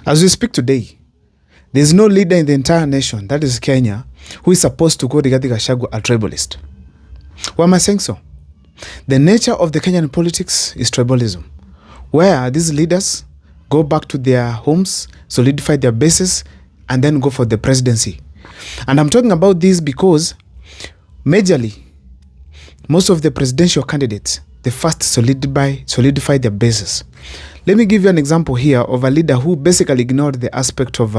As we speak today, there is no leader in the entire nation, that is Kenya, who is supposed to call Rigathi Gachagua a tribalist. Why am I saying so? The nature of the Kenyan politics is tribalism, where these leaders go back to their homes, solidify their bases, and then go for the presidency. And I'm talking about this because majorly, most of the presidential candidates, they first solidify their bases. Let me give you an example here of a leader who basically ignored the aspect of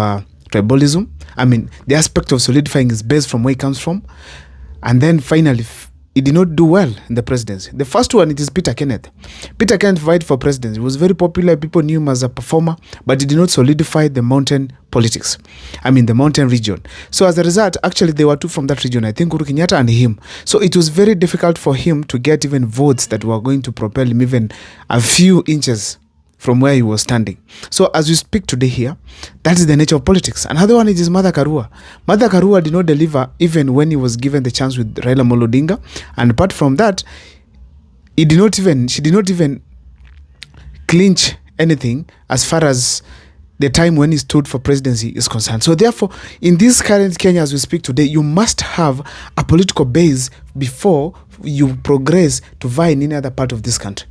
tribalism. I mean, the aspect of solidifying his base from where he comes from. And then finally, he did not do well in the presidency. The first one, it is Peter Kenneth. Peter Kenneth vied for presidency. He was very popular. People knew him as a performer, but he did not solidify the mountain politics. I mean, the mountain region. So as a result, actually, there were two from that region. I think Uhuru Kenyatta and him. So it was very difficult for him to get even votes that were going to propel him even a few inches from where he was standing. So as we speak today here, that is the nature of politics. Another one is Martha Karua. Martha Karua did not deliver even when he was given the chance with Raila Amolo Odinga. And apart from that, she did not even clinch anything as far as the time when he stood for presidency is concerned. So therefore, in this current Kenya as we speak today, you must have a political base before you progress to vie in any other part of this country.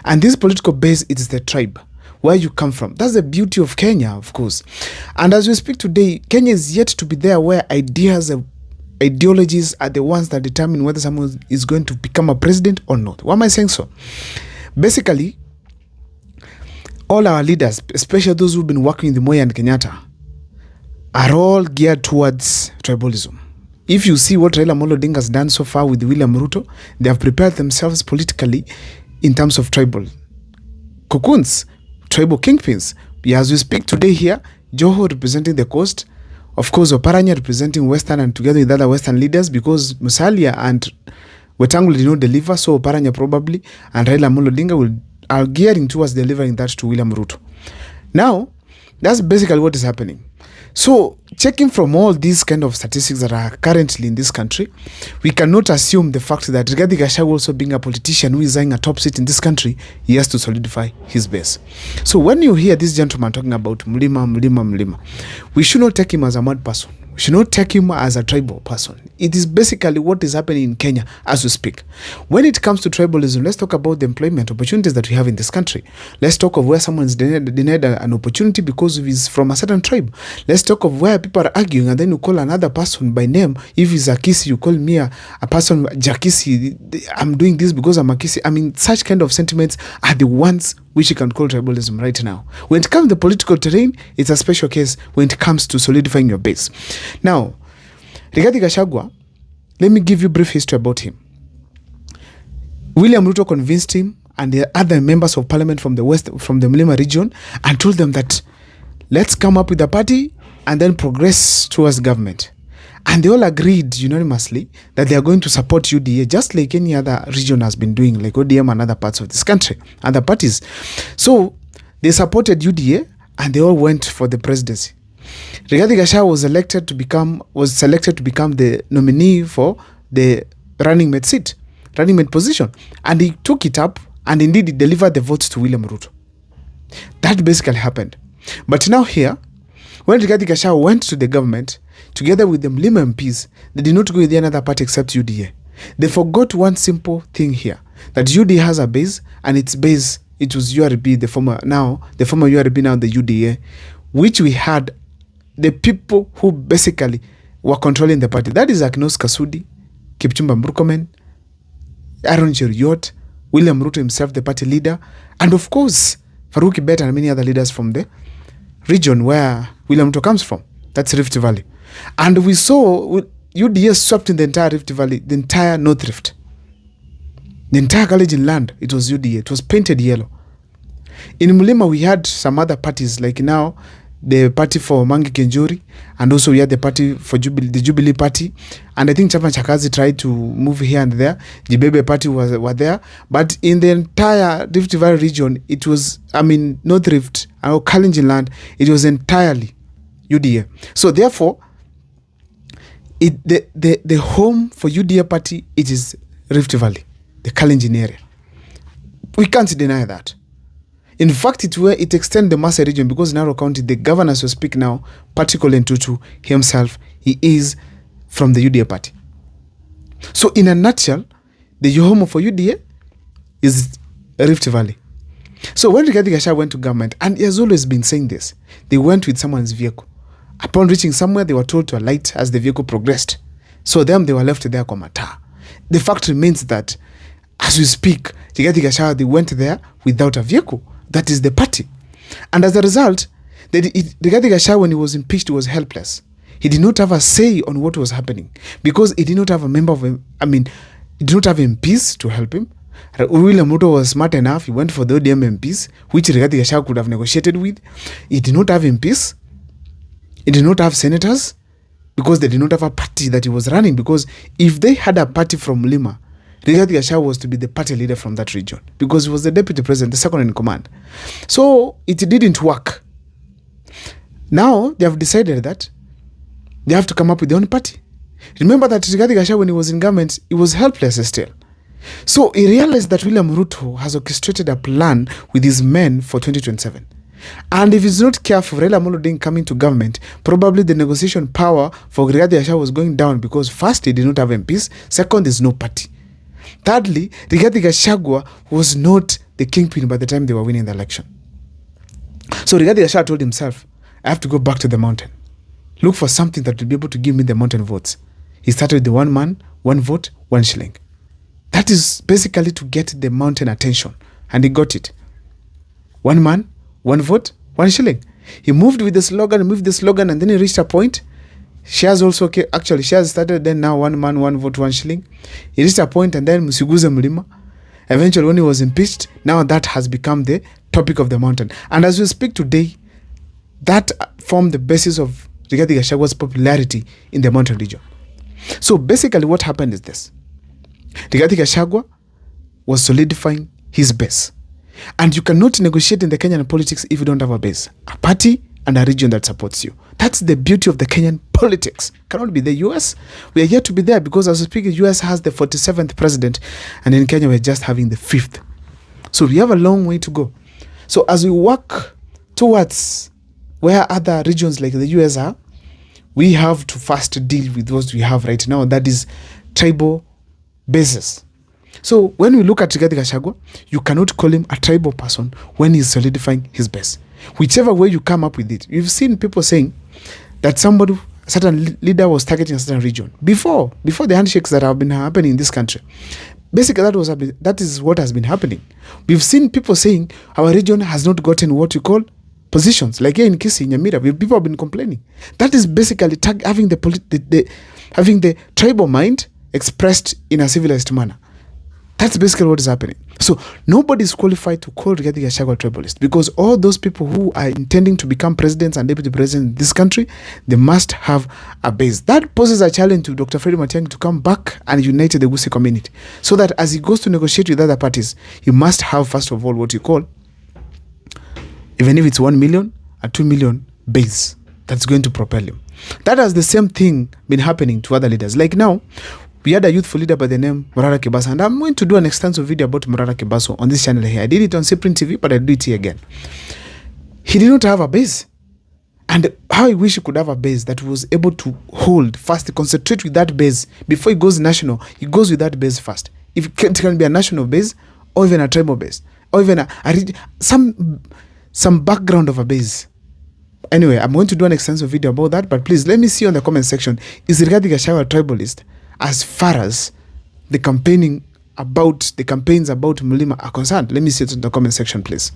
And this political base is the tribe, where you come from. That's the beauty of Kenya, of course. And as we speak today, Kenya is yet to be there where ideologies are the ones that determine whether someone is going to become a president or not. Why am I saying so? Basically, all our leaders, especially those who've been working in the Moi and Kenyatta, are all geared towards tribalism. If you see what Raila Amolo Odinga has done so far with William Ruto, they have prepared themselves politically in terms of tribal cocoons, tribal kingpins. As we speak today here, Joho representing the coast, of course Oparanya representing Western and together with other Western leaders, because Musalia and Wetangula did not deliver, so Oparanya probably and Raila Amolo Odinga are gearing towards delivering that to William Ruto. Now, that's basically what is happening. So, checking from all these kind of statistics that are currently in this country, we cannot assume the fact that Rigathi Gachagua, also being a politician who is eyeing a top seat in this country, he has to solidify his base. So when you hear this gentleman talking about Mlima, we should not take him as a mad person. We should not take him as a tribal person. It is basically what is happening in Kenya as we speak. When it comes to tribalism, let's talk about the employment opportunities that we have in this country. Let's talk of where someone is denied an opportunity because he's from a certain tribe. Let's talk of where people are arguing and then you call another person by name. If he's a Kisi, you call me a person, Jakisi, I'm doing this because I'm a Kisi. I mean, such kind of sentiments are the ones which you can call tribalism right now. When it comes to the political terrain, it's a special case when it comes to solidifying your base. Now, Rigathi Gachagua, let me give you a brief history about him. William Ruto convinced him and the other members of parliament from the west, from the Mlima region, and told them that let's come up with a party and then progress towards government. And they all agreed unanimously that they are going to support UDA, just like any other region has been doing, like ODM and other parts of this country, other parties. So they supported UDA and they all went for the presidency. Rigathi Gachagua was selected to become the nominee for the running mate position. And he took it up and indeed he delivered the votes to William Ruto. That basically happened. But now here, when Rigathi Gachagua went to the government, together with the Mlima MPs, they did not go with any other party except UDA. They forgot one simple thing here, that UDA has a base, and its base, it was URB, the former URB, now the UDA, which we had the people who basically were controlling the party. That is Agnos Kasudi, Kipchumba Murkomen, Aaron Cheruiyot, William Ruto himself, the party leader, and of course, Farouk Kibet and many other leaders from the region where William Ruto comes from. That's Rift Valley. And we saw UDA swept in the entire Rift Valley, the entire North Rift. The entire Kalenjin land, it was UDA. It was painted yellow. In Mulima, we had some other parties, like now, the party for Mangi Kenjuri, and also we had the party for the Jubilee Party. And I think Chapa Chakazi tried to move here and there. The Bebe Party were there. But in the entire Rift Valley region, it was, North Rift, or Kalenjin land, it was entirely UDA. So therefore, the home for UDA party, it is Rift Valley, the Kalenjin area. We can't deny that. In fact, it extends the Maasai region, because in Narok County, the governor, as we speak now, particularly Ntutu himself, he is from the UDA party. So in a nutshell, the home for UDA is Rift Valley. So when Rigathi Gachagua went to government, and he has always been saying this, they went with someone's vehicle. Upon reaching somewhere, they were told to alight as the vehicle progressed. So them, they were left there komata. The fact remains that, as we speak, Rigathi Gachagua, they went there without a vehicle. That is the party. And as a result, Rigathi Gachagua, when he was impeached, was helpless. He did not have a say on what was happening, because he did not have a member of him. He did not have MPs to help him. William Ruto was smart enough. He went for the ODM MPs, which Rigathi Gachagua could have negotiated with. He did not have MPs. He did not have senators, because they did not have a party that he was running. Because if they had a party from Lima, Rigathi Gachagua was to be the party leader from that region, because he was the deputy president, the second in command. So it didn't work. Now they have decided that they have to come up with their own party. Remember that Rigathi Gachagua, when he was in government, he was helpless still. So he realized that William Ruto has orchestrated a plan with his men for 2027. And if he's not careful, Raila Amolo Odinga coming to government, probably the negotiation power for Rigathi Gachagua was going down, because first, he did not have MPs. Second, there's no party. Thirdly, Rigathi Gachagua was not the kingpin by the time they were winning the election. So Rigathi Gachagua told himself, I have to go back to the mountain. Look for something that will be able to give me the mountain votes. He started with the 1 man, 1 vote, 1 shilling. That is basically to get the mountain attention. And he got it. 1 man, 1 vote, 1 shilling. He moved with the slogan, and then he reached a point. Shares also, actually, shares started then, now 1 man, 1 vote, 1 shilling. He reached a point, and then Musiguze Mlima. Eventually, when he was impeached, now that has become the topic of the mountain. And as we speak today, that formed the basis of Rigathi Gachagua's popularity in the mountain region. So basically what happened is this. Rigathi Gachagua was solidifying his base. And you cannot negotiate in the Kenyan politics if you don't have a base, a party, and a region that supports you. That's the beauty of the Kenyan politics. Cannot be the US. We are yet to be there, because as we speak, the US has the 47th president, and in Kenya we're just having the 5th. So we have a long way to go. So as we work towards where other regions like the US are, we have to first deal with what we have right now, that is tribal bases. So when we look at Rigathi Gachagua, you cannot call him a tribal person when he's solidifying his base. Whichever way you come up with it. You've seen people saying that a certain leader was targeting a certain region. Before the handshakes that have been happening in this country. Basically, that is what has been happening. We've seen people saying our region has not gotten what you call positions. Like here in Kisii, Nyamira, people have been complaining. That is basically having the tribal mind expressed in a civilized manner. That's basically what is happening. So nobody is qualified to call Rigathi Gachagua tribalist, because all those people who are intending to become presidents and deputy president in this country, they must have a base. That poses a challenge to Dr. Fred Matiang'i to come back and unite the Gusii community, so that as he goes to negotiate with other parties, he must have, first of all, what you call, even if it's 1 million or 2 million base that's going to propel him. That has the same thing been happening to other leaders. Like now, we had a youthful leader by the name Murara Kibaso, and I'm going to do an extensive video about Murara Kibaso on this channel here. I did it on Cyprian TV, but I'll do it here again. He did not have a base. And how I wish he could have a base that was able to hold first, concentrate with that base. Before he goes national, he goes with that base first. If it can be a national base, or even a tribal base, or even some background of a base. Anyway, I'm going to do an extensive video about that, but please let me see on the comment section, is Rigathi Gachagua a tribalist as far as the campaigns about Mlima are concerned? Let me see it in the comment section, please.